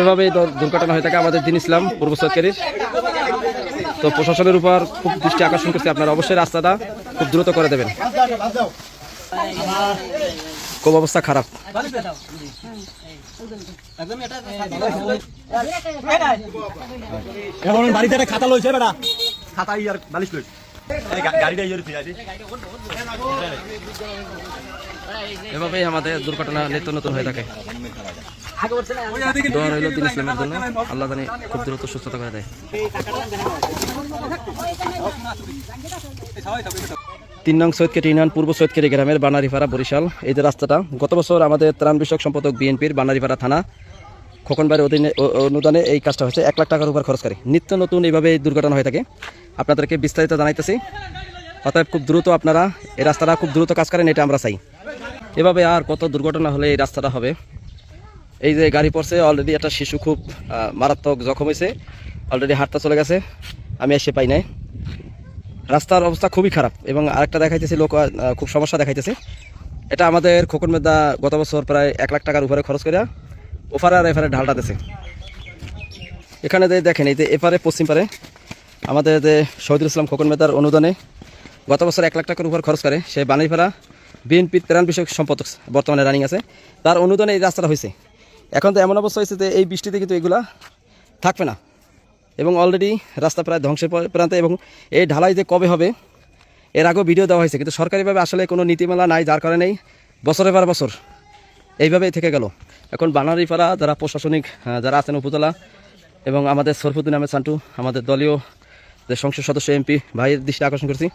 এভাবে দুর্ঘটনা হয়ে থাকে আমাদের দিন ইসলাম পূর্ব সৈয়দকারীর। তো প্রশাসনের উপর খুব দৃষ্টি আকর্ষণ করছে, আপনারা অবশ্যই রাস্তাটা খুব দ্রুত করে দেবেন, খুব অবস্থা খারাপ। বাড়িতে একটা খাতা লইছে বেটা, খাতা ইয়ার বালিশ লইছে গাড়িটা ইয়ার এভাবেই আমাদের দুর্ঘটনা নিত্য নতুন হয়ে থাকে। দোয়া রইল দিন ইসলামের জন্য, আল্লাহ জানি খুব দ্রুত সুস্থতা করে দেয়। 3 নং সৈয়দকাটি ইউনিয়ন পূর্ব সৈয়দকাটি গ্রামের বানারীপাড়া বরিশাল। এই যে রাস্তাটা গত বছর আমাদের ত্রাণ বিষয়ক সম্পাদক বিএনপির বানারীপাড়া থানা খোকনবাড়ির অধীনে অনুদানে এই কাজটা হচ্ছে 1 লাখ টাকার উপর খরচ করে। নিত্য নতুন এইভাবে দুর্ঘটনা হয়ে থাকে, আপনাদেরকে বিস্তারিত জানাইতেছি। অতএব খুব দ্রুত আপনারা এই রাস্তাটা খুব দ্রুত কাজ করেন, এটা আমরা চাই। এভাবে আর কত দুর্ঘটনা হলে এই রাস্তাটা হবে। এই যে গাড়ি পড়ছে, অলরেডি একটা শিশু খুব মারাত্মক জখম হয়েছে, অলরেডি হাঁটতে চলে গেছে, আমি এসে পাই নাই। রাস্তার অবস্থা খুবই খারাপ এবং আরেকটা দেখাইতেছি লোক খুব সমস্যা দেখাইতেছে। এটা আমাদের খোকন মেদা গত বছর প্রায় 1 লাখ টাকার উপরে খরচ করে ওপারে আর এপারে ঢালটা দিয়েছে। এখানে যে দেখেন, এই যে এপারে পশ্চিম পারে আমাদের যে শহীদুল ইসলাম খোকন মেদার অনুদানে গত বছর 1 লাখ টাকার উপর খরচ করে সে বানারীপাড়া বিএনপির ত্রাণ বিষয়ক সম্পাদক বর্তমানে রানিং আছে, তার অনুদানে এই রাস্তাটা হয়েছে। এখন তো এমন অবস্থা হয়েছে যে এই বৃষ্টিতে কিন্তু এগুলা থাকবে না এবং অলরেডি রাস্তা প্রায় ধ্বংসের প্রান্তে। এবং এই ঢালাই যে কবে হবে এর আগেও ভিডিও দেওয়া হয়েছে, কিন্তু সরকারিভাবে আসলে কোনো নীতিমালা নাই, যার কারণে বছরের পর বছর এইভাবেই থেকে গেল। এখন বানারীপাড়া যারা প্রশাসনিক যারা আছেন উপজেলা এবং আমাদের সরফুদ্দিন আহমেদ সান্টু, আমাদের দলীয় যে সংসদ সদস্য এমপি ভাইয়ের দৃষ্টি আকর্ষণ করছি,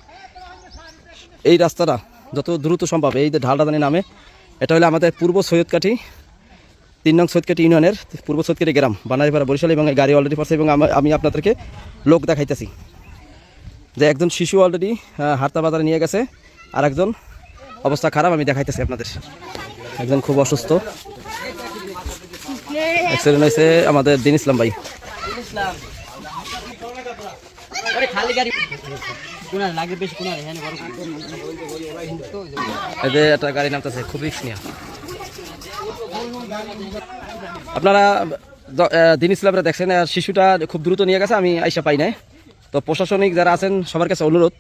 এই রাস্তাটা যত দ্রুত সম্ভব এই যে ঢালদানি নামে, এটা হলো আমাদের পূর্ব সৈয়দকাটি 3 নং সৈয়দকাটি ইউনিয়নের পূর্ব সৈয়দকাটি গ্রাম বানারীপাড়া বরিশাল। এবং এই গাড়ি অলরেডি পড়ছে এবং আমি আপনাদেরকে লোক দেখাইতেছি যে একজন শিশু অলরেডি হারতা বাজারে নিয়ে গেছে, আর একজন অবস্থা খারাপ, আমি দেখাইতেছি আপনাদের। একজন খুব অসুস্থ, অ্যাক্সিডেন্ট হয়েছে আমাদের দিন ইসলাম ভাই। একটা গাড়ি নামতেছে, খুব রিস্ক নিয়ে। আপনারা দিন ইসলামরা দেখছেন, শিশুটা খুব দ্রুত নিয়ে গেছে, আমি আইসা পাই নাই। তো প্রশাসনিক যারা আছেন সবার কাছে অনুরোধ,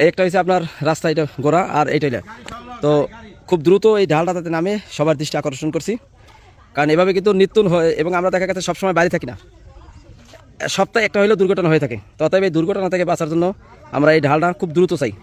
একটা হচ্ছে আপনার রাস্তা এটা গোড়া আর এইটাইলে, তো খুব দ্রুত এই ঢালটাতে নামে সবার দৃষ্টি আকর্ষণ করছি। কারণ এভাবে কিন্তু নিত্য হয় এবং আমরা দেখা গেছে সবসময় বাড়ি থাকি না, সপ্তাহে একটা হলেও দুর্ঘটনা হয়ে থাকে। তথাপি এই দুর্ঘটনা থেকে বাঁচার জন্য আমরা এই ঢালটা খুব দ্রুত চাই।